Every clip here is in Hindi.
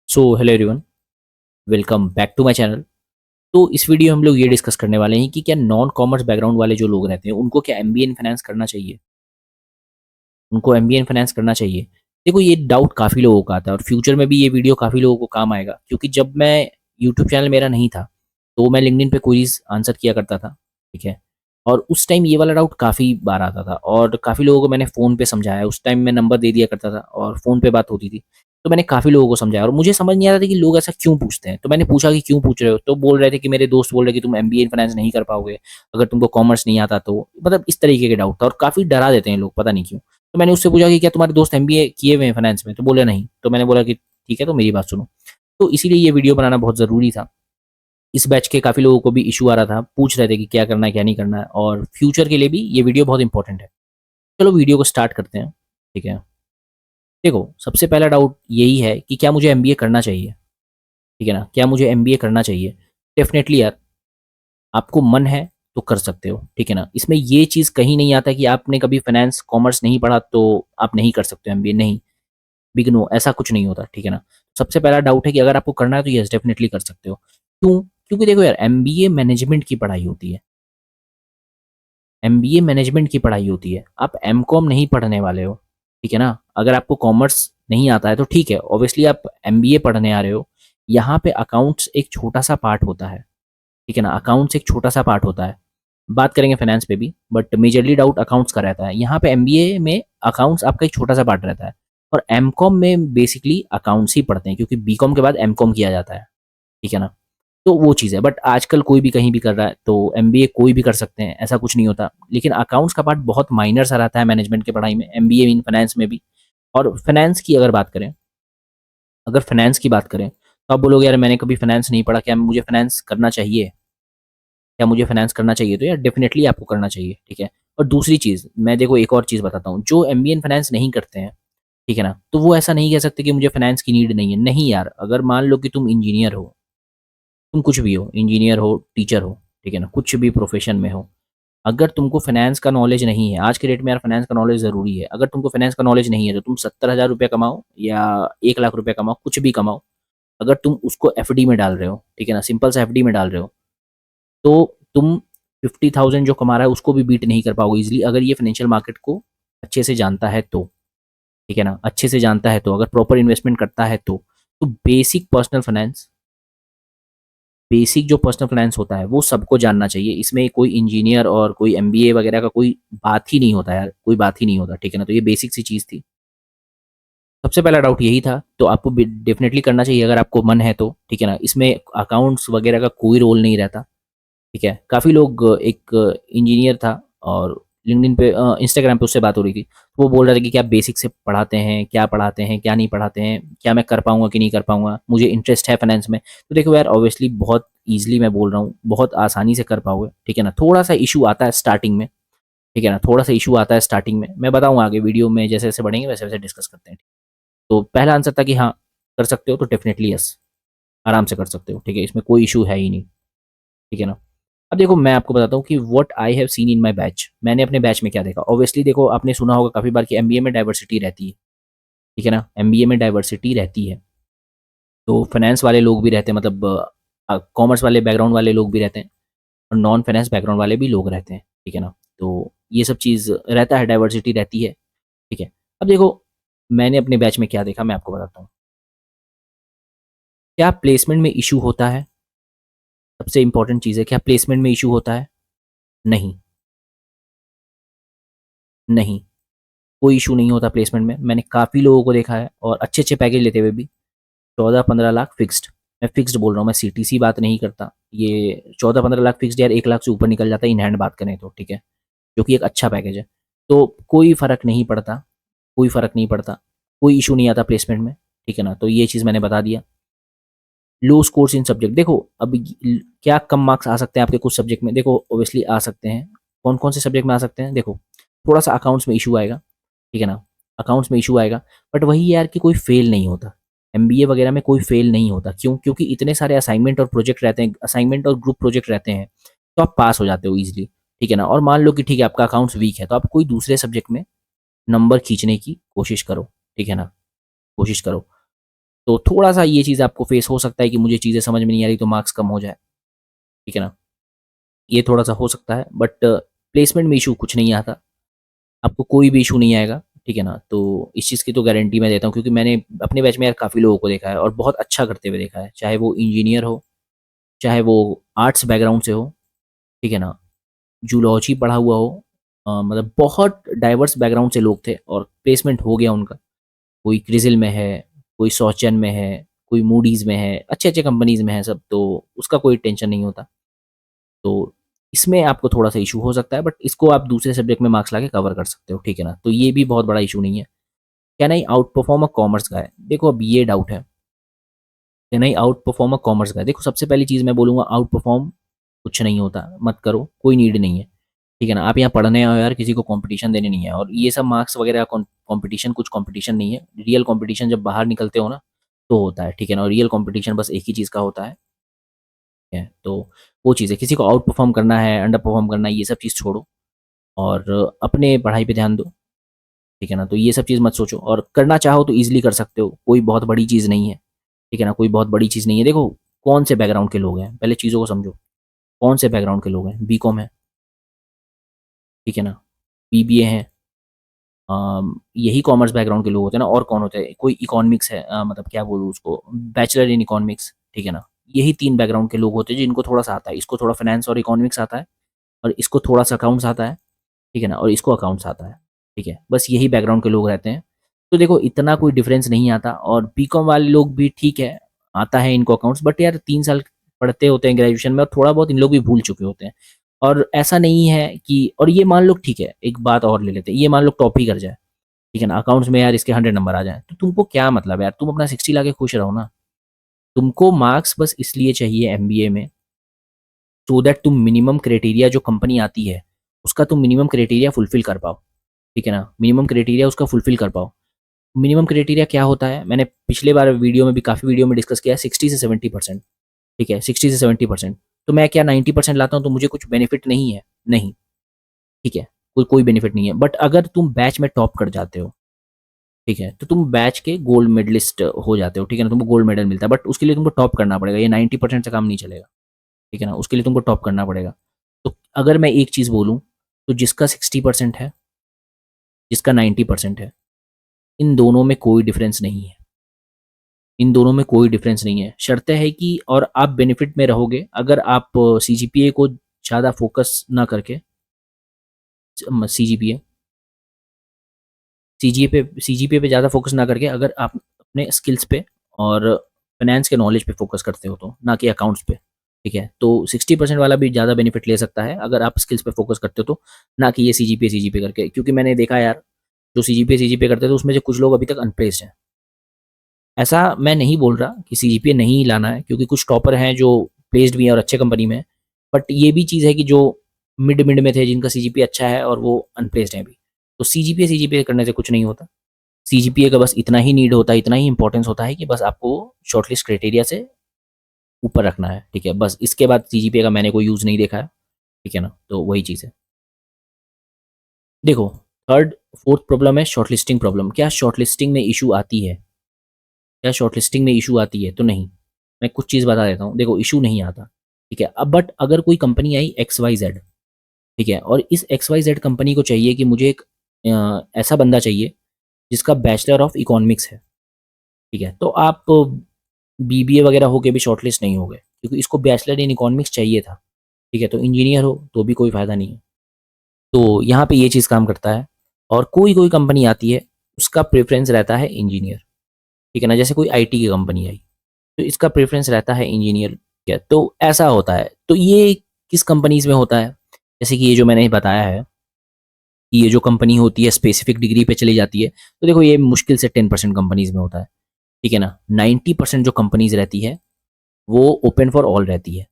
So hello everyone, welcome back to my channel. तो इस वीडियो में हम लोग ये डिस्कस करने वाले हैं कि क्या नॉन कॉमर्स बैकग्राउंड वाले जो लोग रहते हैं उनको क्या एमबीए इन फाइनेंस करना चाहिए। उनको एमबीए इन फाइनेंस करना चाहिए। देखो, ये डाउट काफ़ी लोगों का आता है और फ्यूचर में भी ये वीडियो काफ़ी लोगों को काम आएगा, क्योंकि जब मैं यूट्यूब चैनल मेरा नहीं था तो मैं लिंक्डइन पे क्वेरीज आंसर किया करता था। ठीक है। और उस टाइम ये वाला डाउट काफ़ी बार आता था और काफ़ी लोगों को मैंने फ़ोन पे समझाया। उस टाइम मैं नंबर दे दिया करता था और फ़ोन पे बात होती थी। तो मैंने काफ़ी लोगों को समझाया और मुझे समझ नहीं आता था कि लोग ऐसा क्यों पूछते हैं। तो मैंने पूछा कि क्यों पूछ रहे हो, तो बोल रहे थे कि मेरे दोस्त बोल रहे कि तुम एमबीए इन फाइनेंस नहीं कर पाओगे अगर तुमको कॉमर्स नहीं आता तो। मतलब इस तरीके के डाउट था और काफ़ी डरा देते हैं लोग, पता नहीं क्यों। तो मैंने उससे पूछा कि क्या तुम्हारे दोस्त एमबीए किए हुए हैं फाइनेंस में, तो बोले नहीं। तो मैंने बोला कि ठीक है, तो मेरी बात सुनो। तो इसीलिए ये वीडियो बनाना बहुत ज़रूरी था। इस बैच के काफ़ी लोगों को भी इशू आ रहा था, पूछ रहे थे कि क्या करना है क्या नहीं करना है, और फ्यूचर के लिए भी ये वीडियो बहुत इंपॉर्टेंट है। चलो वीडियो को स्टार्ट करते हैं। ठीक है। देखो, सबसे पहला डाउट यही है कि क्या मुझे एमबीए करना चाहिए। ठीक है ना, क्या मुझे एमबीए करना चाहिए। डेफिनेटली यार, आपको मन है तो कर सकते हो। ठीक है ना, इसमें ये चीज़ कहीं नहीं आता कि आपने कभी फाइनेंस कॉमर्स नहीं पढ़ा तो आप नहीं कर सकते हो एमबीए। नहीं, बिग नो, ऐसा कुछ नहीं होता। ठीक है ना। सबसे पहला डाउट है कि अगर आपको करना है तो यस, डेफिनेटली कर सकते हो। क्यों? क्योंकि देखो यार, एमबीए मैनेजमेंट की पढ़ाई होती है। एमबीए मैनेजमेंट की पढ़ाई होती है, आप एमकॉम नहीं पढ़ने वाले हो। ठीक है ना। अगर आपको कॉमर्स नहीं आता है तो ठीक है, ऑब्वियसली आप एमबीए पढ़ने आ रहे हो। यहाँ पे अकाउंट्स एक छोटा सा पार्ट होता है। ठीक है ना, अकाउंट्स एक छोटा सा पार्ट होता है। बात करेंगे फाइनेंस पे भी, बट मेजरली डाउट अकाउंट्स का रहता है। यहाँ पे एमबीए में अकाउंट्स आपका एक छोटा सा पार्ट रहता है और एमकॉम में बेसिकली अकाउंट्स ही पढ़ते हैं, क्योंकि बीकॉम के बाद एमकॉम किया जाता है। ठीक है ना। तो वो चीज़ है, बट आजकल कोई भी कहीं भी कर रहा है तो एमबीए कोई भी कर सकते हैं, ऐसा कुछ नहीं होता। लेकिन अकाउंट्स का पार्ट बहुत माइनर सा रहता है मैनेजमेंट की पढ़ाई में, एमबीए इन फाइनेंस में भी। और फाइनेंस की अगर बात करें, अगर फाइनेंस की बात करें तो आप बोलोगे यार मैंने कभी फाइनेंस नहीं पढ़ा, क्या मुझे फाइनेंस करना चाहिए। क्या मुझे फाइनेंस करना चाहिए, तो यार डेफिनेटली आपको करना चाहिए। ठीक है। और दूसरी चीज़, मैं देखो एक और चीज़ बताता हूँ, जो एमबीए इन फाइनेंस नहीं करते हैं, ठीक है ना, तो वो ऐसा नहीं कह सकते कि मुझे फाइनेंस की नीड नहीं है। नहीं यार, अगर मान लो कि तुम इंजीनियर हो, तुम कुछ भी हो, इंजीनियर हो, टीचर हो, ठीक है ना, कुछ भी प्रोफेशन में हो, अगर तुमको फाइनेंस का नॉलेज नहीं है, आज के डेट में यार फाइनेंस का नॉलेज ज़रूरी है। अगर तुमको फाइनेंस का नॉलेज नहीं है तो तुम 70,000 रुपये कमाओ या 1 लाख रुपये कमाओ, कुछ भी कमाओ, अगर तुम उसको एफडी में डाल रहे हो, ठीक है ना, सिंपल सा एफडी में डाल रहे हो, तो तुम 50,000 जो कमा रहा है उसको भी बीट नहीं कर पाओगे इजीली, अगर ये फाइनेंशियल मार्केट को अच्छे से जानता है तो। ठीक है ना, अच्छे से जानता है तो, अगर प्रॉपर इन्वेस्टमेंट करता है तो बेसिक पर्सनल फाइनेंस, बेसिक जो पर्सनल फाइनेंस होता है वो सबको जानना चाहिए। इसमें कोई इंजीनियर और कोई एमबीए वगैरह का कोई बात ही नहीं होता यार, कोई बात ही नहीं होता। ठीक है ना, तो ये बेसिक सी चीज़ थी। सबसे पहला डाउट यही था, तो आपको डेफिनेटली करना चाहिए अगर आपको मन है तो। ठीक है ना, इसमें अकाउंट्स वगैरह का कोई रोल नहीं रहता। ठीक है। काफ़ी लोग, एक इंजीनियर था और लिंक्डइन पे, इंस्टाग्राम पे उससे बात हो रही थी, तो वो बोल रहा था कि क्या बेसिक से पढ़ाते हैं, क्या पढ़ाते हैं, क्या नहीं पढ़ाते हैं, क्या मैं कर पाऊँगा कि नहीं कर पाऊँगा, मुझे इंटरेस्ट है फाइनेंस में। तो देखो यार, ऑब्वियसली बहुत ईज़िली मैं बोल रहा हूँ, बहुत आसानी से कर पाओगे। ठीक है ना, थोड़ा-सा इश्यू आता है स्टार्टिंग में। ठीक है ना, थोड़ा-सा इश्यू आता है स्टार्टिंग में, मैं बताऊँगा आगे वीडियो में, जैसे-जैसे बढ़ेंगे वैसे-वैसे डिस्कस करते हैं। तो पहला आंसर था कि हाँ, कर सकते हो, तो डेफ़िनिटली यस, आराम से कर सकते हो। ठीक है, इसमें कोई इश्यू है ही नहीं। ठीक है ना। अब देखो, मैं आपको बताता हूँ कि what I have seen in my batch, मैंने अपने बैच में क्या देखा। ऑब्वियसली देखो, आपने सुना होगा काफ़ी बार कि एमबीए में डाइवर्सिटी रहती है। ठीक है ना, एमबीए में डाइवर्सिटी रहती है। तो फाइनेंस वाले लोग भी रहते हैं, मतलब कॉमर्स वाले बैकग्राउंड वाले लोग भी रहते हैं और नॉन फाइनेंस बैकग्राउंड वाले भी लोग रहते हैं। ठीक है ना, तो ये सब चीज़ रहता है, डाइवर्सिटी रहती है। ठीक है। अब देखो, मैंने अपने बैच में क्या देखा, मैं आपको बताता हूँ। क्या प्लेसमेंट में इशू होता है? सबसे इंपॉर्टेंट चीज़ है, क्या प्लेसमेंट में इशू होता है? नहीं, नहीं, कोई इशू नहीं होता प्लेसमेंट में। मैंने काफ़ी लोगों को देखा है और अच्छे-अच्छे पैकेज लेते हुए भी, 14-15 लाख फिक्स्ड। मैं फिक्स्ड बोल रहा हूँ, मैं सीटीसी बात नहीं करता। ये 14-15 लाख फिक्स्ड यार 1 लाख से ऊपर निकल जाता है इन हैंड बात करें तो। ठीक है, जो कि एक अच्छा पैकेज है। तो कोई फ़र्क नहीं पड़ता, कोई फ़र्क नहीं पड़ता, कोई इशू नहीं आता प्लेसमेंट में। ठीक है ना, तो ये चीज़ मैंने बता दिया। लो स्कोर्स इन सब्जेक्ट, देखो अब क्या कम मार्क्स आ सकते हैं आपके कुछ सब्जेक्ट में? देखो ऑब्वियसली आ सकते हैं। कौन-कौन से सब्जेक्ट में आ सकते हैं? देखो, थोड़ा-सा अकाउंट्स में इशू आएगा। ठीक है ना, अकाउंट्स में इशू आएगा, बट वही यार कि कोई फेल नहीं होता। एमबीए वगैरह में कोई फेल नहीं होता। क्यों? क्योंकि इतने सारे असाइनमेंट और प्रोजेक्ट रहते हैं, असाइनमेंट और ग्रुप प्रोजेक्ट रहते हैं, तो आप पास हो जाते हो ईज़िली। ठीक है ना, और मान लो कि ठीक है, आपका अकाउंट्स वीक है, तो आप कोई दूसरे सब्जेक्ट में नंबर खींचने की कोशिश करो। ठीक है ना, कोशिश करो। तो थोड़ा सा ये चीज़ आपको फेस हो सकता है कि मुझे चीज़ें समझ में नहीं आ रही तो मार्क्स कम हो जाए, ठीक है ना? ये थोड़ा सा हो सकता है, बट प्लेसमेंट में इशू कुछ नहीं आता, आपको कोई भी इशू नहीं आएगा, ठीक है ना? तो इस चीज़ की तो गारंटी मैं देता हूँ, क्योंकि मैंने अपने बैच में यार काफ़ी लोगों को देखा है और बहुत अच्छा करते हुए देखा है, चाहे वो इंजीनियर हो, चाहे वो आर्ट्स बैकग्राउंड से हो, ठीक है ना? जूलॉजी पढ़ा हुआ हो, मतलब बहुत डाइवर्स बैकग्राउंड से लोग थे और प्लेसमेंट हो गया उनका। कोई क्रिज़िल में है, कोई सॉचन में है, कोई मूडीज़ में है, अच्छे-अच्छे कंपनीज़ में है सब, तो उसका कोई टेंशन नहीं होता। तो इसमें आपको थोड़ा-सा इश्यू हो सकता है, बट इसको आप दूसरे सब्जेक्ट में मार्क्स लाके कवर कर सकते हो, ठीक है ना? तो ये भी बहुत बड़ा इश्यू नहीं है। Can I outperform a commerce guy? देखो अब ये डाउट है, can I outperform a commerce guy? देखो सबसे पहली चीज़ मैं बोलूँगा, आउट परफॉर्म कुछ नहीं होता, मत करो, कोई नीड नहीं है, ठीक है ना? आप यहाँ पढ़ने आए हो यार, किसी को कॉम्पिटिशन देने नहीं है, और ये सब मार्क्स वगैरह कॉम्पिटिशन कुछ कॉम्पिटिशन नहीं है। रियल कॉम्पिटिशन जब बाहर निकलते हो ना, तो होता है, ठीक है ना? और रियल कॉम्पिटिशन बस एक ही चीज़ का होता है। तो वो चीज़ है, किसी को आउट परफॉर्म करना है, अंडर परफॉर्म करना है, ये सब चीज़ छोड़ो और अपने पढ़ाई पे ध्यान दो, ठीक है ना? तो ये सब चीज़ मत सोचो, और करना चाहो तो ईज़िली कर सकते हो, कोई बहुत बड़ी चीज़ नहीं है, ठीक है ना? कोई बहुत बड़ी चीज़ नहीं है। देखो, कौन से बैकग्राउंड के लोग हैं, पहले चीज़ों को समझो, कौन से बैकग्राउंड के लोग हैं? बीकॉम है, ठीक है ना? बीबीए है, यही कॉमर्स बैकग्राउंड के लोग होते हैं ना, और कौन होते हैं? कोई इकोनॉमिक्स है, मतलब क्या बोलूँ उसको, बैचलर इन इकोनॉमिक्स, ठीक है ना? यही 3 बैकग्राउंड के लोग होते हैं जिनको थोड़ा-सा आता है। इसको थोड़ा फाइनेंस और इकोनॉमिक्स आता है, और इसको थोड़ा-सा अकाउंट्स आता है, ठीक है ना? और इसको अकाउंट्स आता है, ठीक है? बस यही बैकग्राउंड के लोग रहते हैं। तो देखो इतना कोई डिफरेंस नहीं आता, और बीकॉम वाले लोग भी ठीक है, आता है इनको अकाउंट्स, बट यार 3 साल पढ़ते होते हैं ग्रेजुएशन में, और थोड़ा बहुत इन लोग भी भूल चुके होते हैं। और ऐसा नहीं है कि, और ये मान लो ठीक है, एक बात और ले लेते हैं, ये मान लो टॉप ही कर जाए, ठीक है ना? अकाउंट्स में यार इसके 100 नंबर आ जाएँ, तो तुमको क्या मतलब है यार? तुम अपना 60 लाके खुश रहो ना। तुमको मार्क्स बस इसलिए चाहिए एमबीए में, सो दैट तुम मिनिमम क्राइटेरिया जो कंपनी आती है, उसका तुम मिनिमम क्राइटेरिया फुलफिल कर पाओ, ठीक है ना? मिनिमम क्राइटेरिया उसका फुलफिल कर पाओ। मिनिमम क्राइटेरिया क्या होता है? मैंने पिछले बार वीडियो में भी, काफ़ी वीडियो में डिस्कस किया है, 60 से 70%, ठीक है? 60 से 70%। तो मैं क्या 90% लाता हूँ तो मुझे कुछ बेनिफिट नहीं है? नहीं, ठीक है? कोई बेनिफिट नहीं है। बट अगर तुम बैच में टॉप कर जाते हो, ठीक है? तो तुम बैच के गोल्ड मेडलिस्ट हो जाते हो, ठीक है ना? तुमको गोल्ड मेडल मिलता है, बट उसके लिए तुमको टॉप करना पड़ेगा, ये 90% से काम नहीं चलेगा, ठीक है ना? उसके लिए तुमको टॉप करना पड़ेगा। तो अगर मैं एक चीज़ बोलूँ, तो जिसका 60% है, जिसका 90% है, इन दोनों में कोई डिफरेंस नहीं है। इन दोनों में कोई डिफरेंस नहीं है। शर्त है कि, और आप बेनिफिट में रहोगे अगर आप सीजीपीए को ज़्यादा फोकस ना करके, सीजीपीए सीजीपीए पे ज़्यादा फोकस ना करके, अगर आप अपने स्किल्स पे और फाइनेंस के नॉलेज पे फोकस करते हो, तो ना कि अकाउंट्स पे, ठीक है? तो 60% वाला भी ज़्यादा बेनिफिट ले सकता है अगर आप स्किल्स पे फोकस करते हो तो, ना कि ये सीजीपीए करके। क्योंकि मैंने देखा यार, जो सीजीपीए करते थे उसमें से कुछ लोग अभी तक अनप्लेस्ड हैं। ऐसा मैं नहीं बोल रहा कि सीजीपीए नहीं लाना है, क्योंकि कुछ टॉपर हैं जो प्लेस्ड भी हैं और अच्छे कंपनी में हैं। बट ये भी चीज़ है कि जो मिड मिड में थे, जिनका सीजीपीए अच्छा है और वो अनप्लेस्ड हैं अभी। तो सीजीपीए करने से कुछ नहीं होता। सीजीपीए का बस इतना ही नीड होता है, इतना ही इंपॉर्टेंस होता है कि बस आपको शॉर्टलिस्ट क्राइटेरिया से ऊपर रखना है, ठीक है? बस इसके बाद सीजीपीए का मैंने कोई यूज़ नहीं देखा है, ठीक है ना? तो वही चीज़ है। देखो, थर्ड फोर्थ प्रॉब्लम है शॉर्टलिस्टिंग प्रॉब्लम। क्या शॉर्टलिस्टिंग में इशू आती है? क्या शॉर्टलिस्टिंग में इशू आती है? तो नहीं। मैं कुछ चीज़ बता देता हूँ। देखो, इशू नहीं आता, ठीक है? अब बट अगर कोई कंपनी आई एक्स वाई जेड, ठीक है? और इस एक्स वाई जेड कंपनी को चाहिए कि मुझे एक ऐसा बंदा चाहिए जिसका बैचलर ऑफ इकोनॉमिक्स है, ठीक है? तो आप बीबीए वगैरह होके भी शॉर्टलिस्ट नहीं होगे, क्योंकि इसको बैचलर इन इकोनॉमिक्स चाहिए था, ठीक है? तो इंजीनियर हो तो भी कोई फ़ायदा नहीं है। तो यहाँ पे ये चीज़ काम करता है। और कोई-कोई कंपनी आती है, उसका प्रेफ़रेंस रहता है इंजीनियर, ठीक है ना? जैसे कोई आईटी की कंपनी आई, तो इसका प्रेफ़रेंस रहता है इंजीनियर, ठीक है? तो ऐसा होता है। तो ये किस कंपनीज़ में होता है? जैसे कि ये जो मैंने बताया है, कि ये जो कंपनी होती है स्पेसिफ़िक डिग्री पे चली जाती है, तो देखो ये मुश्किल से 10% कंपनीज़ में होता है, ठीक है ना? 90% जो कंपनीज़ रहती है, वो ओपन फॉर ऑल रहती है।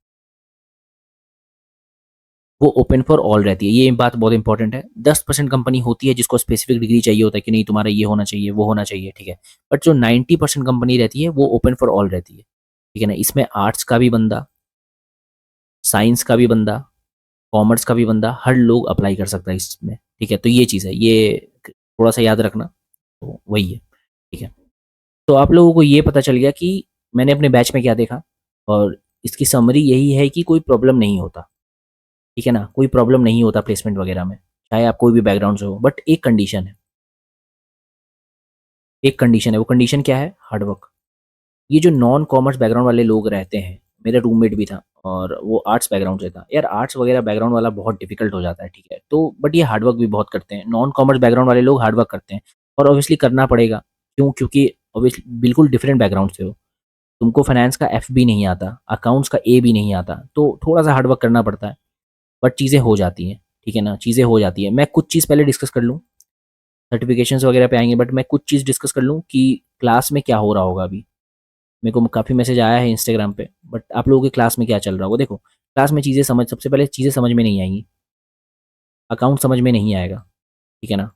वो ओपन फॉर ऑल रहती है, ये बात बहुत इंपॉर्टेंट है। 10% कंपनी होती है जिसको स्पेसिफिक डिग्री चाहिए होता है कि नहीं तुम्हारा ये होना चाहिए, वो होना चाहिए, ठीक है? बट जो 90% कंपनी रहती है वो ओपन फॉर ऑल रहती है, ठीक है ना? इसमें आर्ट्स का भी बंदा, साइंस का भी बंदा, कॉमर्स का भी बंदा, हर लोग अप्लाई कर सकता है इसमें, ठीक है? तो ये चीज़ है, ये थोड़ा सा याद रखना। तो वही है, ठीक है? तो आप लोगों को ये पता चल गया कि मैंने अपने बैच में क्या देखा, और इसकी समरी यही है कि कोई प्रॉब्लम नहीं होता, ठीक है ना, कोई प्रॉब्लम नहीं होता प्लेसमेंट वगैरह में, चाहे आप कोई भी बैकग्राउंड से हो। बट एक कंडीशन है, एक कंडीशन है, वो कंडीशन क्या है? हार्डवर्क। ये जो नॉन कॉमर्स बैकग्राउंड वाले लोग रहते हैं, मेरा रूममेट भी था और वो आर्ट्स बैकग्राउंड से था, यार आर्ट्स वगैरह बैकग्राउंड वाला बहुत डिफिकल्ट हो जाता है, ठीक है, तो बट ये हार्डवर्क भी बहुत करते हैं, नॉन कॉमर्स बैकग्राउंड वाले लोग हार्डवर्क करते हैं, और ऑब्वियसली करना पड़ेगा। क्यों? क्योंकि ऑब्वियसली बिल्कुल डिफरेंट बैकग्राउंड से हो, तुमको फाइनेंस का एफ भी नहीं आता, अकाउंट्स का ए भी नहीं आता, तो थोड़ा सा हार्डवर्क करना पड़ता है, बट चीज़ें हो जाती हैं, ठीक है ना, चीज़ें हो जाती हैं। मैं कुछ चीज़ पहले डिस्कस कर लूँ, सर्टिफिकेशंस वगैरह पे आएंगे, बट मैं कुछ चीज़ डिस्कस कर लूँ कि क्लास में क्या हो रहा होगा अभी। मेरे को काफ़ी मैसेज आया है इंस्टाग्राम पे, बट आप लोगों की क्लास में क्या चल रहा होगा? देखो, क्लास में चीज़ें समझ, सबसे पहले चीज़ें समझ में नहीं आएंगी, अकाउंट समझ में नहीं आएगा, ठीक है ना,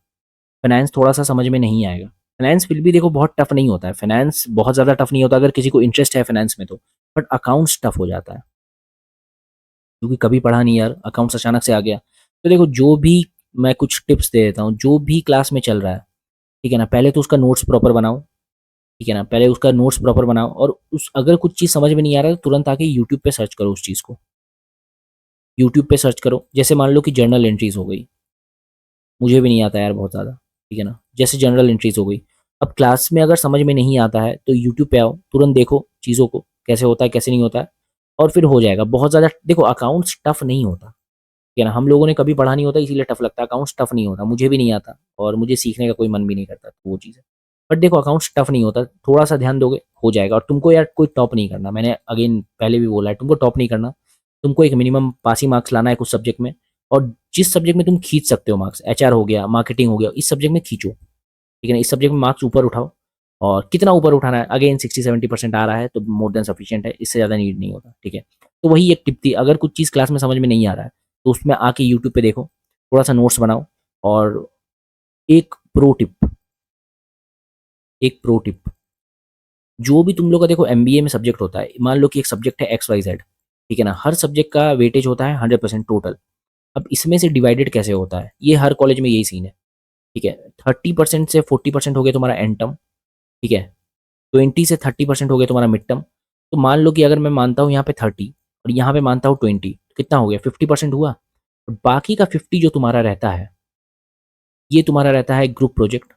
फाइनेंस थोड़ा सा समझ में नहीं आएगा। फाइनेंस फिर भी देखो बहुत टफ नहीं होता है, फाइनेंस बहुत ज़्यादा टफ नहीं होता अगर किसी को इंटरेस्ट है फाइनेंस में तो, बट अकाउंट्स टफ हो जाता है, क्योंकि कभी पढ़ा नहीं यार, अकाउंट्स अचानक से आ गया। तो देखो, जो भी मैं कुछ टिप्स दे देता हूँ, जो भी क्लास में चल रहा है, ठीक है ना, पहले तो उसका नोट्स प्रॉपर बनाओ, ठीक है ना, पहले उसका नोट्स प्रॉपर बनाओ, और उस अगर कुछ चीज़ समझ में नहीं आ रहा है तो तुरंत आके यूट्यूब पे सर्च करो उस चीज़ को, यूट्यूब पे सर्च करो। जैसे मान लो कि जर्नल एंट्रीज हो गई, मुझे भी नहीं आता यार बहुत ज़्यादा, ठीक है ना, जैसे जर्नल एंट्रीज हो गई, अब क्लास में अगर समझ में नहीं आता है तो यूट्यूब पे आओ, तुरंत देखो चीज़ों को कैसे होता है कैसे नहीं होता है, और फिर हो जाएगा। बहुत ज़्यादा देखो, अकाउंट्स टफ नहीं होता, ठीक है ना, हम लोगों ने कभी पढ़ा नहीं होता इसीलिए टफ लगता है, अकाउंट्स टफ नहीं होता, मुझे भी नहीं आता और मुझे सीखने का कोई मन भी नहीं करता, तो वो चीज़ है। बट देखो, अकाउंट्स टफ नहीं होता, थोड़ा सा ध्यान दोगे हो जाएगा, और तुमको यार कोई टॉप नहीं करना, मैंने अगेन पहले भी बोला है, तुमको टॉप नहीं करना, तुमको एक मिनिमम पासिंग मार्क्स लाना है कुछ सब्जेक्ट में, और जिस सब्जेक्ट में तुम खींच सकते हो मार्क्स, एचआर हो गया, मार्केटिंग हो गया, इस सब्जेक्ट में खींचो, ठीक है ना, इस सब्जेक्ट में मार्क्स ऊपर उठाओ। और कितना ऊपर उठाना है? अगेन 60-70% आ रहा है तो मोर देन सफिशिएंट है, इससे ज़्यादा नीड नहीं होता, ठीक है। तो वही एक टिप थी, अगर कुछ चीज़ क्लास में समझ में नहीं आ रहा है तो उसमें आके यूट्यूब पे देखो, थोड़ा सा नोट्स बनाओ। और एक प्रो टिप, एक प्रो टिप, जो भी तुम लोग का देखो एमबीए में सब्जेक्ट होता है, मान लो कि एक सब्जेक्ट है एक्स वाई जेड, ठीक है ना, हर सब्जेक्ट का वेटेज होता है 100% टोटल। अब इसमें से डिवाइडेड कैसे होता है, ये हर कॉलेज में यही सीन है, ठीक है। 30% से 40% हो गया तुम्हारा एंड टर्म, ठीक है, 20 से 30% हो गया तुम्हारा मिड टर्म। तो मान लो कि अगर मैं मानता हूँ यहाँ पे 30 और यहाँ पे मानता हूँ 20, तो कितना हो गया? 50% हुआ। और बाकी का 50 जो तुम्हारा रहता है, ये तुम्हारा रहता है group project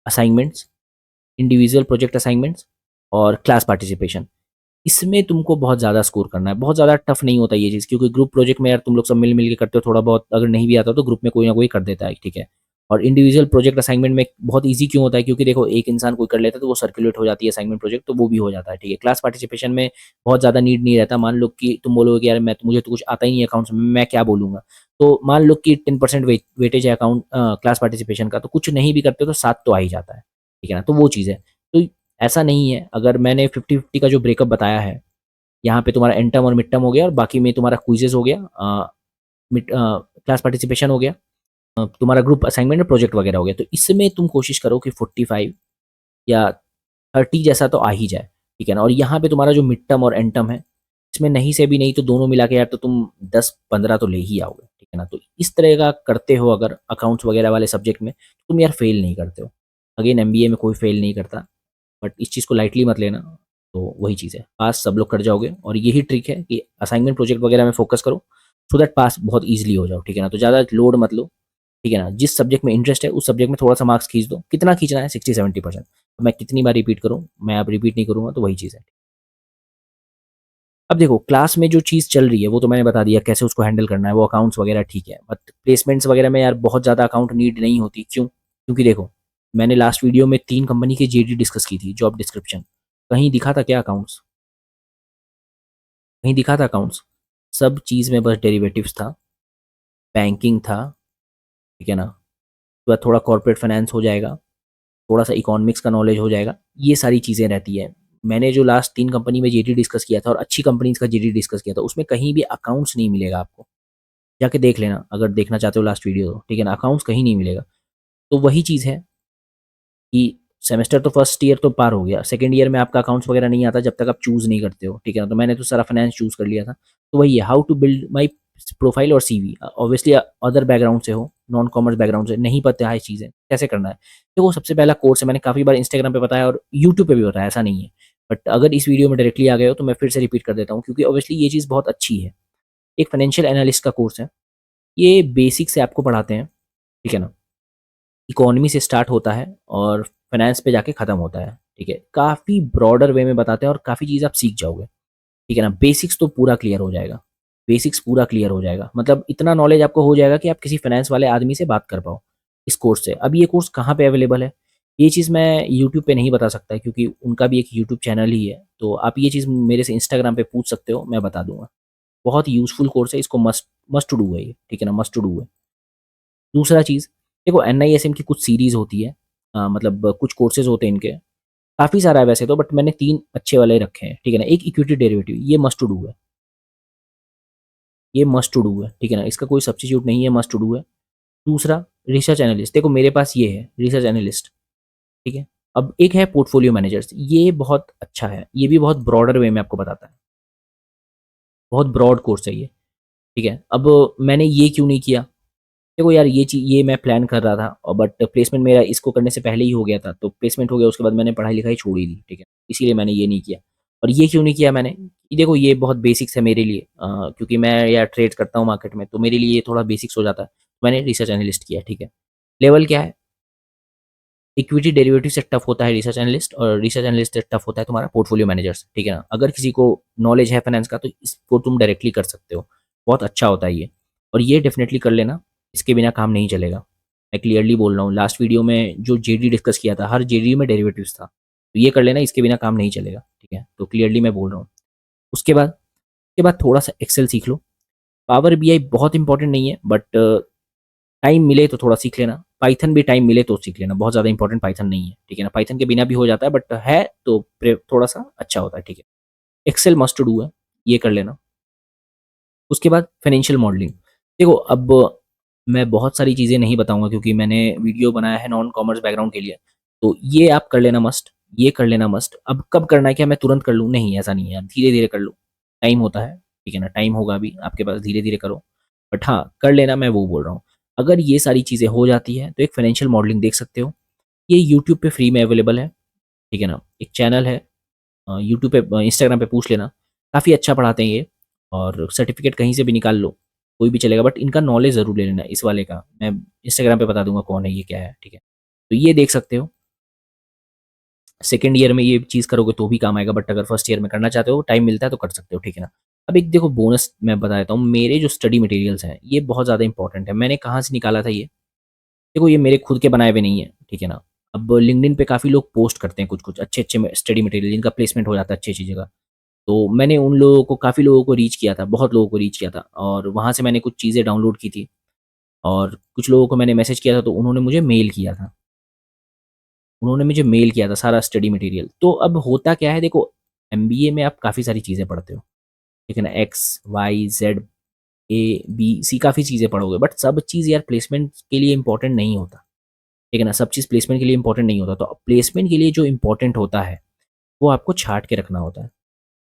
assignments, individual project assignments और क्लास पार्टिसिपेशन। इसमें तुमको बहुत ज़्यादा स्कोर करना है, बहुत ज़्यादा टफ नहीं होता ये चीज़, क्योंकि ग्रुप प्रोजेक्ट में यार तुम लोग सब मिल मिल के करते हो, थोड़ा बहुत अगर नहीं भी आता तो ग्रुप में कोई ना कोई कर देता है, ठीक है। और इंडिविजुअल प्रोजेक्ट असाइनमेंट में बहुत ईजी क्यों होता है? क्योंकि देखो, एक इंसान कोई कर लेता है तो वो सर्कुलेट हो जाती है असाइनमेंट प्रोजेक्ट, तो वो भी हो जाता है, ठीक है। क्लास पार्टिसिपेशन में बहुत ज़्यादा नीड नहीं रहता, मान लो कि तुम बोलोगे कि यार मैं मुझे तो कुछ आता ही नहीं अकाउंट्स में, मैं क्या बोलूँगा, तो मान लो कि 10% वेटेज है अकाउंट क्लास पार्टिसिपेशन का, तो कुछ नहीं भी करते तो 7 तो आ ही जाता है, ठीक है ना, तो वो चीज़ है। तो ऐसा नहीं है, अगर मैंने 50-50 का जो ब्रेकअप बताया है, यहाँ पे तुम्हारा एंड टर्म और मिड टर्म हो गया, और बाकी में तुम्हारा क्विजेस हो गया, मिड क्लास पार्टिसिपेशन हो गया, तुम्हारा ग्रुप असाइनमेंट और प्रोजेक्ट वगैरह हो गया, तो इसमें तुम कोशिश करो कि 45 या 30 जैसा तो आ ही जाए, ठीक है ना। और यहाँ पे तुम्हारा जो मिड टर्म और एंड टर्म है, इसमें नहीं से भी नहीं तो दोनों मिला के यार तो तुम 10-15 तो ले ही आओगे, ठीक है ना। तो इस तरह का करते हो अगर अकाउंट्स वगैरह वाले सब्जेक्ट में, तो तुम यार फेल नहीं करते हो। अगेन एमबीए में कोई फेल नहीं करता, बट इस चीज़ को लाइटली मत लेना। तो वही चीज़ है, पास सब लोग कर जाओगे, और यही ट्रिक है कि असाइनमेंट प्रोजेक्ट वगैरह में फोकस करो, सो दैट पास बहुत ईजिली हो जाओ, ठीक है ना। तो ज़्यादा लोड मत लो, ठीक है ना, जिस सब्जेक्ट में इंटरेस्ट है उस सब्जेक्ट में थोड़ा सा मार्क्स खींच दो, कितना खींचना है? 60-70%। मैं कितनी बार रिपीट करूँ? मैं अब रिपीट नहीं करूँगा, तो वही चीज़ है। अब देखो, क्लास में जो चीज़ चल रही है वो तो मैंने बता दिया कैसे उसको हैंडल करना है, वो अकाउंट्स वगैरह ठीक है, बट प्लेसमेंट्स वगैरह में यार बहुत ज़्यादा अकाउंट नीड नहीं होती। क्यों? क्योंकि देखो, मैंने लास्ट वीडियो में 3 कंपनी की जेडी डिस्कस की थी, जॉब डिस्क्रिप्शन, कहीं दिखा था क्या अकाउंट्स? कहीं दिखा था अकाउंट्स? सब चीज़ में बस डेरिवेटिव्स था, बैंकिंग था, ठीक है ना, उसके बाद थोड़ा कॉर्पोरेट फाइनेंस हो जाएगा, थोड़ा सा इकोनॉमिक्स का नॉलेज हो जाएगा, ये सारी चीज़ें रहती है। मैंने जो लास्ट 3 कंपनी में जेडी डिस्कस किया था और अच्छी कंपनीज का जेडी डिस्कस किया था, उसमें कहीं भी अकाउंट्स नहीं मिलेगा आपको, जाके देख लेना अगर देखना चाहते हो लास्ट वीडियो तो, ठीक है ना, अकाउंट्स कहीं नहीं मिलेगा। तो वही चीज़ है कि सेमेस्टर तो फर्स्ट ईयर तो पार हो गया, सेकंड ईयर में आपका अकाउंट्स वगैरह नहीं आता जब तक आप चूज़ नहीं करते हो, ठीक है ना। तो मैंने तो सारा फाइनेंस चूज़ कर लिया था, तो वही है, how to build my profile और सीवी, ऑब्वियसली अदर बैकग्राउंड से हो, नॉन कॉमर्स बैकग्राउंड से, नहीं पता है चीज़ें कैसे करना है, तो वो सबसे पहला कोर्स है। मैंने काफ़ी बार इंस्टाग्राम पे बताया और यूट्यूब पे भी बताया, ऐसा नहीं है। बट अगर इस वीडियो में डायरेक्टली आ गए हो तो मैं फिर से रिपीट कर देता हूँ, क्योंकि ऑब्वियसली ये चीज़ बहुत अच्छी है। एक फाइनेंशियल एनालिस्ट का कोर्स है, ये बेसिक से आपको पढ़ाते हैं, ठीक है ना। इकोनॉमी से स्टार्ट होता है और फाइनेंस पे जाके ख़त्म होता है, ठीक है। काफ़ी ब्रॉडर वे में बताते हैं और काफ़ी चीज़ आप सीख जाओगे, ठीक है ना। बेसिक्स तो पूरा क्लियर हो जाएगा, बेसिक्स पूरा क्लियर हो जाएगा, मतलब इतना नॉलेज आपको हो जाएगा कि आप किसी फाइनेंस वाले आदमी से बात कर पाओ इस कोर्स से। अब ये कोर्स कहाँ पे अवेलेबल है, ये चीज़ मैं यूट्यूब पे नहीं बता सकता, क्योंकि उनका भी एक यूट्यूब चैनल ही है। तो आप ये चीज़ मेरे से इंस्टाग्राम पे पूछ सकते हो, मैं बता दूंगा। बहुत यूज़फुल कोर्स है, इसको मस्ट मस्ट टू डू है ये, ठीक है ना, मस्ट टू डू है। दूसरा चीज़, देखो एनआईएसएम की कुछ सीरीज़ होती है, मतलब कुछ कोर्सेज़ होते हैं इनके, काफ़ी सारा है वैसे तो, बट मैंने 3 अच्छे वाले रखे हैं, ठीक है ना। एक इक्विटी डेरिवेटिव, ये मस्ट टू डू है, ये मस्ट टू डू है, ठीक है ना, इसका कोई सब्स्टिट्यूट नहीं है, मस्ट टू डू है। दूसरा, रिसर्च एनालिस्ट, देखो मेरे पास ये है रिसर्च एनालिस्ट, ठीक है। अब एक है पोर्टफोलियो मैनेजर्स, ये बहुत अच्छा है, ये भी बहुत ब्रॉडर वे में आपको बताता है, बहुत ब्रॉड कोर्स है ये, ठीक है। अब मैंने ये क्यों नहीं किया, देखो यार ये चीज़, ये मैं प्लान कर रहा था और बट प्लेसमेंट मेरा इसको करने से पहले ही हो गया था, तो प्लेसमेंट हो गया, उसके बाद मैंने पढ़ाई लिखाई छोड़ ही दी, ठीक है। इसीलिए मैंने ये नहीं किया। और ये क्यों नहीं किया मैंने, ये देखो ये बहुत बेसिक्स है मेरे लिए, क्योंकि मैं यार ट्रेड करता हूँ मार्केट में, तो मेरे लिए ये थोड़ा बेसिक्स हो जाता है। मैंने रिसर्च एनालिस्ट किया, ठीक है। लेवल क्या है, इक्विटी डेरिवेटिव से टफ होता है रिसर्च एनालिस्ट, और रिसर्च एनालिस्ट से टफ होता है तुम्हारा पोर्टफोलियो मैनेजर्स, ठीक है ना। अगर किसी को नॉलेज है फाइनेंस का तो इसको तुम डायरेक्टली कर सकते हो, बहुत अच्छा होता है ये। और ये डेफिनेटली कर लेना, इसके बिना काम नहीं चलेगा। मैं क्लियरली बोल रहा हूँ, लास्ट वीडियो में जो जेडी डिस्कस किया था, हर जेडी में डेरिवेटिव्स था, तो ये कर लेना, इसके बिना काम नहीं चलेगा, ठीक है। तो क्लियरली मैं बोल रहा हूँ। उसके बाद थोड़ा सा एक्सेल सीख लो। पावर बीआई बहुत इंपॉर्टेंट नहीं है, बट टाइम मिले तो थोड़ा सीख लेना। पाइथन भी टाइम मिले तो सीख लेना, बहुत ज़्यादा इंपॉर्टेंट पाइथन नहीं है, ठीक है ना। पाइथन के बिना भी हो जाता है, बट है तो थोड़ा सा अच्छा होता है, ठीक है। एक्सेल मस्ट टू डू है, ये कर लेना। उसके बाद फाइनेंशियल मॉडलिंग, देखो अब मैं बहुत सारी चीज़ें नहीं बताऊंगा, क्योंकि मैंने वीडियो बनाया है नॉन कॉमर्स बैकग्राउंड के लिए, तो ये आप कर लेना मस्ट, ये कर लेना मस्ट। अब कब करना है, क्या मैं तुरंत कर लूँ, नहीं ऐसा नहीं है, धीरे धीरे कर लो, टाइम होता है, ठीक है ना, टाइम होगा अभी आपके पास, धीरे धीरे करो, बट हाँ कर लेना, मैं वो बोल रहा हूँ। अगर ये सारी चीज़ें हो जाती है तो एक फाइनेंशियल मॉडलिंग देख सकते हो, ये यूट्यूब पे फ्री में अवेलेबल है, ठीक है ना। एक चैनल है यूट्यूब पे, इंस्टाग्राम पे पूछ लेना, काफ़ी अच्छा पढ़ाते हैं ये। और सर्टिफिकेट कहीं से भी निकाल लो, कोई भी चलेगा, बट इनका नॉलेज ज़रूर ले लेना इस वाले का, मैं इंस्टाग्राम पे बता दूंगा कौन है ये, क्या है, ठीक है। तो ये देख सकते हो, सेकेंड ईयर में ये चीज़ करोगे तो भी काम आएगा, बट अगर फर्स्ट ईयर में करना चाहते हो, टाइम मिलता है तो कर सकते हो, ठीक है ना। अब एक देखो बोनस मैं बता देता हूँ, मेरे जो स्टडी मटेरियल्स हैं ये बहुत ज़्यादा इंपॉर्टेंट है। मैंने कहाँ से निकाला था ये, देखो ये मेरे खुद के बनाए हुए नहीं है, ठीक है ना। अब लिंक्डइन पे काफ़ी लोग पोस्ट करते हैं कुछ कुछ अच्छे अच्छे स्टडी मटेरियल, जिनका प्लेसमेंट हो जाता है अच्छी अच्छी जगह। तो मैंने उन लोगों को, काफ़ी लोगों को रीच किया था, बहुत लोगों को रीच किया था, और वहाँ से मैंने कुछ चीज़ें डाउनलोड की थी, और कुछ लोगों को मैंने मैसेज किया था, तो उन्होंने मुझे मेल किया था, उन्होंने मुझे मेल किया था सारा स्टडी मटेरियल। तो अब होता क्या है, देखो एमबीए में आप काफ़ी सारी चीज़ें पढ़ते हो, ठीक है ना, X Y Z A B C, काफ़ी चीज़ें पढ़ोगे, बट सब चीज़ यार प्लेसमेंट के लिए इंपॉर्टेंट नहीं होता, ठीक है ना। सब चीज़ प्लेसमेंट के लिए इंपॉर्टेंट नहीं होता, तो प्लेसमेंट के लिए जो इंपॉर्टेंट होता है वो आपको छाँट के रखना होता है।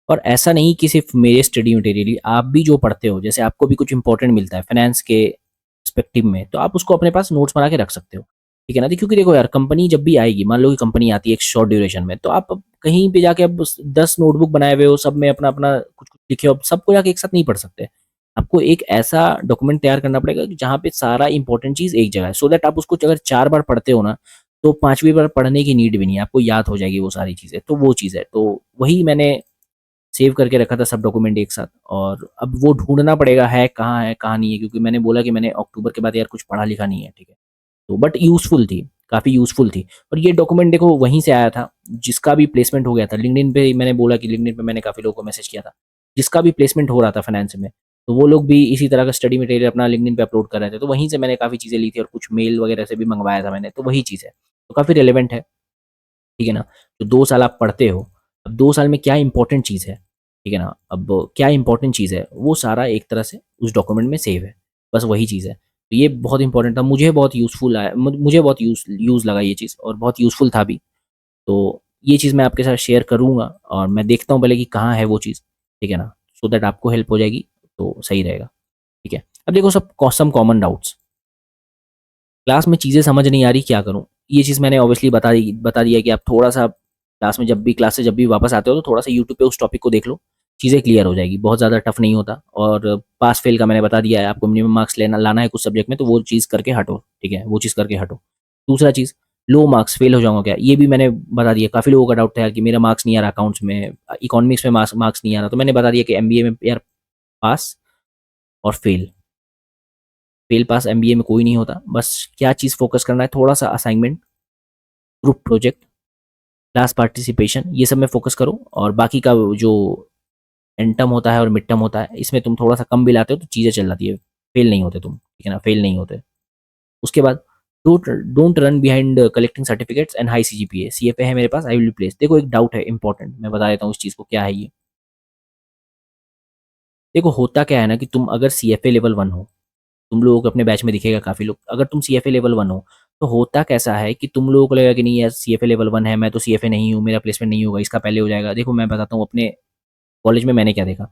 और ऐसा नहीं कि सिर्फ मेरे स्टडी मटेरियल ही, आप भी जो पढ़ते हो, जैसे आपको भी कुछ इंपॉर्टेंट मिलता है फाइनेंस के पर्सपेक्टिव में, तो आप उसको अपने पास नोट्स बना के रख सकते हो, ठीक है ना। क्योंकि देखो यार, कंपनी जब भी आएगी, मान लो कि कंपनी आती है एक शॉर्ट ड्यूरेशन में, तो आप कहीं पे जाके अब 10 नोटबुक बनाए हुए हो, सब में अपना अपना कुछ कुछ लिखे हो, अब सबको जाके एक साथ नहीं पढ़ सकते। आपको एक ऐसा डॉक्यूमेंट तैयार करना पड़ेगा कि जहाँ पे सारा इंपॉर्टेंट चीज़ एक जगह है, सो दैट आप उसको अगर 4 बार पढ़ते हो ना, तो 5वीं बार पढ़ने की नीड भी नहीं है, आपको याद हो जाएगी वो सारी चीज़ें। तो वो चीज़ है, तो वही मैंने सेव करके रखा था सब डॉक्यूमेंट एक साथ, और अब वो ढूंढना पड़ेगा है कहाँ नहीं है, क्योंकि मैंने बोला कि मैंने अक्टूबर के बाद यार कुछ पढ़ा लिखा नहीं है, ठीक है। तो बट यूज़फुल थी, काफ़ी यूज़फुल थी। और ये डॉक्यूमेंट देखो वहीं से आया था, जिसका भी प्लेसमेंट हो गया था लिंक्डइन पे, मैंने बोला कि लिंक्डइन पे मैंने काफ़ी लोगों को मैसेज किया था, जिसका भी प्लेसमेंट हो रहा था फाइनेंस में, तो वो लोग भी इसी तरह का स्टडी मटेरियल अपना लिंक्डइन पे अपलोड कर रहे थे, तो वहीं से मैंने काफ़ी चीज़ें ली थी, और कुछ मेल वगैरह से भी मंगवाया था मैंने, तो वही चीज़ है, तो काफ़ी रिलेवेंट है, ठीक है ना। तो 2 साल आप पढ़ते हो, अब 2 साल में क्या इंपॉर्टेंट चीज़ है, ठीक है ना, अब क्या इंपॉर्टेंट चीज़ है वो सारा एक तरह से उस डॉक्यूमेंट में सेव है, बस वही चीज़ है। तो ये बहुत इंपॉर्टेंट था, मुझे बहुत यूज़फुल आया, मुझे बहुत यूज़ लगा ये चीज़, और बहुत यूज़फुल था भी। तो ये चीज़ मैं आपके साथ शेयर करूँगा, और मैं देखता हूँ पहले कि कहाँ है वो चीज़, ठीक है ना, सो दैट आपको हेल्प हो जाएगी, तो सही रहेगा। ठीक है। अब देखो सम कॉमन डाउट्स, क्लास में चीज़ें समझ नहीं आ रही, क्या करूँ? ये चीज़ मैंने ऑब्वियसली बता दिया कि आप थोड़ा सा क्लास में जब भी वापस आते हो तो थोड़ा सा यूट्यूब पे उस टॉपिक को देख लो, चीज़ें क्लियर हो जाएगी, बहुत ज़्यादा टफ नहीं होता। और पास फेल का मैंने बता दिया है, आपको मिनिमम मार्क्स लाना है कुछ सब्जेक्ट में तो वो चीज़ करके हटो, ठीक है, वो चीज़ करके हटो। दूसरा चीज़, लो मार्क्स, फेल हो जाऊंगा क्या, ये भी मैंने बता दिया। काफ़ी लोगों का डाउट था यार कि मेरा मार्क्स नहीं आ रहा अकाउंट्स में, इकोनॉमिक्स में मार्क्स नहीं आ रहा, तो मैंने बता दिया कि एमबीए में यार पास और फेल, फेल पास एमबीए में कोई नहीं होता। बस क्या चीज़ फोकस करना है, थोड़ा सा assignment, group project, class participation, ये सब में फोकस करो। और बाकी का जो एंड टर्म होता है और मिड टर्म होता है, इसमें तुम थोड़ा सा कम भी लाते हो तो चीज़ें चल जाती है, फेल नहीं होते तुम, ठीक है ना, फेल नहीं होते। उसके बाद don't don't run behind collecting certificates and high CGPA, CFA है मेरे पास, आई विल प्लेस। देखो एक डाउट है इंपॉर्टेंट, मैं बता देता हूँ उस चीज़ को, क्या है ये। देखो होता क्या है ना कि तुम अगर सीएफए लेवल 1 हो, तुम लोगों को अपने बैच में दिखेगा काफ़ी लोग, अगर तुम सीएफए लेवल 1 हो तो होता कैसा है कि तुम लोगों को लगेगा कि नहीं यार सीएफए लेवल 1 है, मैं तो सीएफए नहीं हूँ, मेरा प्लेसमेंट नहीं होगा, इसका पहले हो जाएगा। देखो मैं बताता हूँ अपने कॉलेज में मैंने क्या देखा।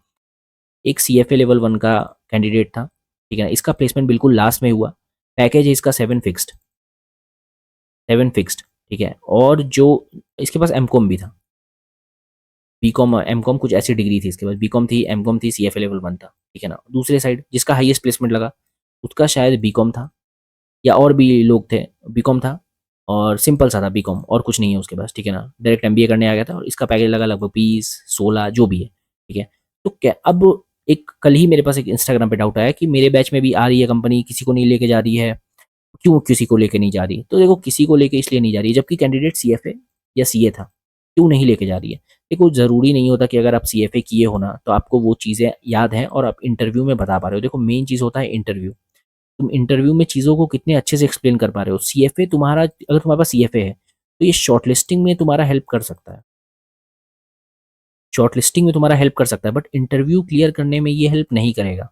एक सीएफए लेवल 1 का कैंडिडेट था, ठीक है ना, इसका प्लेसमेंट बिल्कुल लास्ट में हुआ, पैकेज है इसका 7 फिक्स्ड, ठीक है। और जो इसके पास एमकॉम भी था, बीकॉम एमकॉम कुछ ऐसी डिग्री थी इसके पास, बीकॉम थी, एमकॉम थी, सीएफए लेवल 1 था, ठीक है ना। दूसरे साइड जिसका हाईएस्ट प्लेसमेंट लगा उसका शायद बीकॉम था, या और भी लोग थे, बीकॉम था और सिंपल सा था बीकॉम, और कुछ नहीं है उसके पास, ठीक है ना, डायरेक्ट एमबीए करने आ गया था और इसका पैकेज लगा लगभग 20-16 जो भी है, ठीक है। तो क्या अब एक कल ही मेरे पास एक इंस्टाग्राम पे डाउट आया कि मेरे बैच में भी आ रही है कंपनी, किसी को नहीं लेके जा रही है, क्यों किसी को लेके नहीं जा रही? तो देखो किसी को लेके इसलिए नहीं जा रही है जबकि कैंडिडेट सीएफए या सीए था, क्यों नहीं लेके जा रही है? देखो ज़रूरी नहीं होता कि अगर आप सीएफए किए हो ना तो आपको वो चीज़ें याद हैं और आप इंटरव्यू में बता पा रहे हो। देखो मेन चीज़ होता है इंटरव्यू, तुम इंटरव्यू में चीज़ों को कितने अच्छे से एक्सप्लेन कर पा रहे हो। सीएफए तुम्हारा, अगर तुम्हारे पास सीएफए है तो ये शॉर्टलिस्टिंग में तुम्हारा हेल्प कर सकता है, शॉर्टलिस्टिंग में तुम्हारा हेल्प कर सकता है, बट इंटरव्यू क्लियर करने में ये हेल्प नहीं करेगा।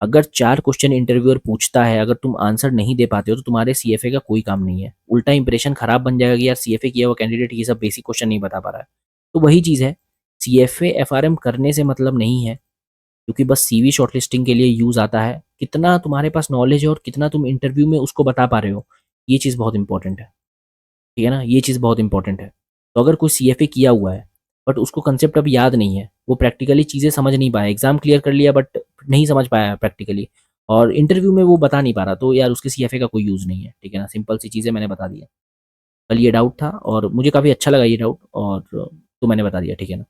अगर 4 क्वेश्चन इंटरव्यूअर पूछता है, अगर तुम आंसर नहीं दे पाते हो तो तुम्हारे सीएफए का कोई काम नहीं है, उल्टा इंप्रेशन खराब बन जाएगा कि यार सीएफए किया हुआ कैंडिडेट ये सब बेसिक क्वेश्चन नहीं बता पा रहा है। तो वही चीज़ है, सीएफए एफआरएम करने से मतलब नहीं है, क्योंकि बस सीवी शॉर्टलिस्टिंग के लिए यूज़ आता है। कितना तुम्हारे पास नॉलेज है और कितना तुम इंटरव्यू में उसको बता पा रहे हो, ये चीज़ बहुत इंपॉर्टेंट है, ठीक है ना, ये चीज़ बहुत इंपॉर्टेंट है। तो अगर कोई सीएफए किया हुआ है बट उसको कंसेप्ट अभी याद नहीं है, वो प्रैक्टिकली चीज़ें समझ नहीं पाया, एग्जाम क्लियर कर लिया बट नहीं समझ पाया प्रैक्टिकली, और इंटरव्यू में वो बता नहीं पा रहा, तो यार उसके सीएफए का कोई यूज़ नहीं है, ठीक है ना। सिंपल सी चीज़ें मैंने बता दिया। कल ये डाउट था और मुझे काफ़ी अच्छा लगा ये डाउट, और तो मैंने बता दिया, ठीक है ना।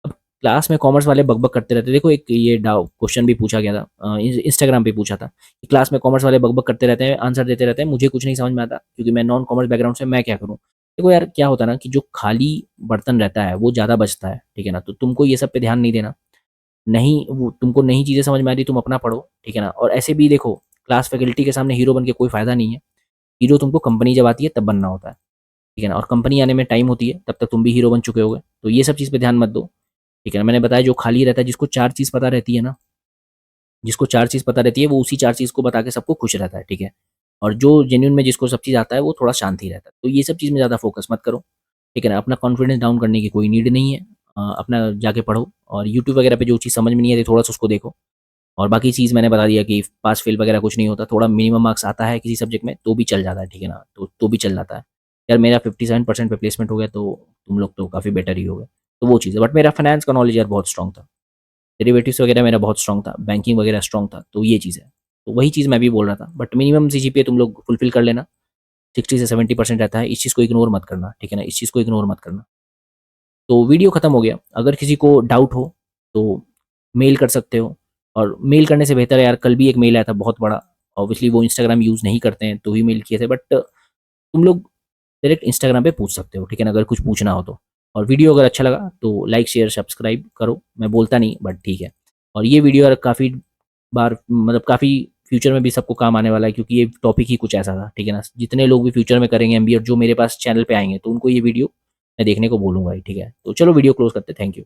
अब क्लास में कॉमर्स वाले बकबक करते रहते, देखो एक ये डाउ क्वेश्चन भी पूछा गया था, इंस्टाग्राम पे पूछा था कि क्लास में कॉमर्स वाले बकबक करते रहते हैं, आंसर देते रहते हैं, मुझे कुछ नहीं समझ में आता क्योंकि मैं नॉन कॉमर्स बैकग्राउंड से, मैं क्या करूँ? देखो यार क्या होता है ना कि जो खाली बर्तन रहता है वो ज़्यादा बचता है, ठीक है ना। तो तुमको ये सब पे ध्यान नहीं देना, नहीं वो तुमको नई चीज़ें समझ में आ रही, तुम अपना पढ़ो, ठीक है ना। और ऐसे भी देखो क्लास फैकल्टी के सामने हीरो बन के कोई फ़ायदा नहीं है, हीरो तुमको कंपनी जब आती है तब बनना होता है, ठीक है ना। और कंपनी आने में टाइम होती है, तब तक तुम भी हीरो बन चुके होगे, तो ये सब चीज़ पे ध्यान मत दो, ठीक है ना। मैंने बताया जो खाली रहता है, जिसको 4 चीज़ पता रहती है ना, जिसको 4 चीज़ पता रहती है वो उसी 4 चीज़ को बता के सबको खुश रहता है, ठीक है। और जो जेन्युइन में जिसको सब चीज़ आता है वो थोड़ा शांत ही रहता है। तो ये सब चीज़ में ज़्यादा फोकस मत करो, ठीक है ना। अपना कॉन्फिडेंस डाउन करने की कोई नीड नहीं है। अपना जाके पढ़ो और यूट्यूब वगैरह पे जो चीज़ समझ में नहीं आती थोड़ा-सा उसको देखो। और बाकी चीज़ मैंने बता दिया कि पास फेल वगैरह कुछ नहीं होता, थोड़ा मिनिमम मार्क्स आता है किसी सब्जेक्ट में तो भी चल जाता है, ठीक है ना। तो भी चल जाता है। यार मेरा 57% पे प्लेसमेंट हो गया तो तुम लोग तो काफ़ी बेटर ही हो गए। तो वो चीज़ है, बट मेरा फाइनेंस का नॉलेज यार बहुत स्ट्रॉन्ग था। डेरिवेटिव्स वगैरह मेरा बहुत स्ट्रॉन्ग था, बैंकिंग वगैरह स्ट्रॉन्ग था, तो ये चीज़ है। तो वही चीज़ मैं भी बोल रहा था, बट मिनिमम सीजीपीए तुम लोग फुलफिल कर लेना, 60 से 70% रहता है, इस चीज़ को इग्नोर मत करना, ठीक है ना, इस चीज़ को इग्नोर मत करना। तो वीडियो खत्म हो गया, अगर किसी को डाउट हो तो मेल कर सकते हो, और मेल करने से बेहतर है यार, कल भी एक मेल आया था बहुत बड़ा, ऑब्वियसली वो इंस्टाग्राम यूज़ नहीं करते हैं तो ही मेल किए थे, बट तुम लोग डायरेक्ट इंस्टाग्राम पे पूछ सकते हो, ठीक है ना, अगर कुछ पूछना हो तो। और वीडियो अगर अच्छा लगा तो लाइक शेयर सब्सक्राइब करो, मैं बोलता नहीं बट ठीक है। और ये वीडियो यार काफ़ी बार मतलब काफ़ी फ्यूचर में भी सबको काम आने वाला है, क्योंकि ये टॉपिक ही कुछ ऐसा था, ठीक है ना। जितने लोग भी फ्यूचर में करेंगे एमबीए और जो मेरे पास चैनल पे आएंगे तो उनको ये वीडियो मैं देखने को बोलूँगा ही, ठीक है। तो चलो वीडियो क्लोज करते, थैंक यू।